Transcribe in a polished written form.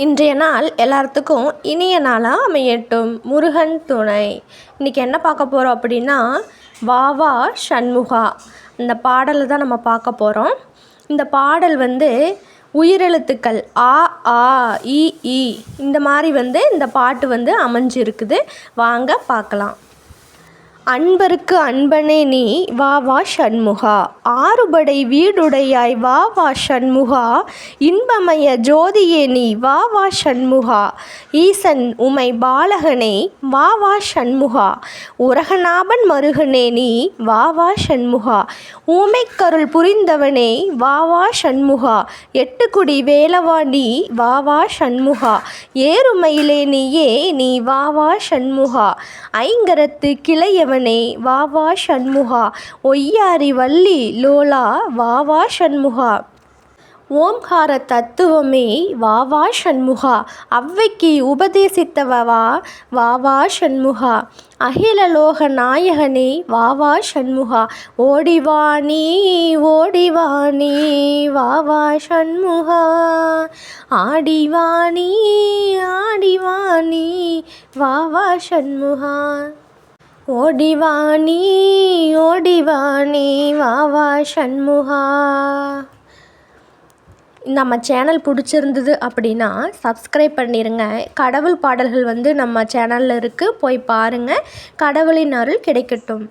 இன்றைய நாள் எல்லாத்துக்கும் இனிய நாளாக அமையட்டும். முருகன் துணை. இன்றைக்கி என்ன பார்க்க போகிறோம் அப்படின்னா, வா வா சண்முகா இந்த பாடலை தான் நம்ம பார்க்க போகிறோம். இந்த பாடல் உயிரெழுத்துக்கள் ஆ ஆ இ ஈ இந்த மாதிரி இந்த பாட்டு அமைஞ்சிருக்குது. வாங்க பார்க்கலாம். அன்பருக்கு அன்பனே நீ வா வா சண்முகா, ஆறுபடை வீடுடையாய் வா வா சண்முகா, இன்பமய ஜோதியே நீ வா வா சண்முகா, ஈசன் உமை பாலகனே வா வா சண்முகா, உரகநாபன் மருகனே நீ வா வா சண்முகா, ஊமைக்கருள் புரிந்தவனே வா வா சண்முகா, எட்டுக்குடி வேலவா நீ வா வா சண்முகா, ஏறுமயிலே நீயே நீ வா வா சண்முகா, ஐங்கரத்து கிளையவன் வா வா சண்முகா, ஒய்யாரி வள்ளி லோலா வா வா சண்முகா, ஓம்கார தத்துவமே வா வா சண்முகா, அவ்வைக்கு உபதேசித்தவா வா வா சண்முகா, அகில லோக நாயகனே வா வா சண்முகா, ஓடிவாணி ஓடிவாணி வா வா சண்முகா, ஆடிவாணி ஆடிவாணி வா வா சண்முகா, ஓடிவாணி ஓடிவாணி வா வா சண்முகா. நம்ம சேனல் பிடிச்சிருந்தது அப்படின்னா சப்ஸ்கிரைப் பண்ணிடுங்க. கடவுள் பாடல்கள் நம்ம சேனலில் இருக்குது, போய் பாருங்கள். கடவுளின் அருள் கிடைக்கட்டும்.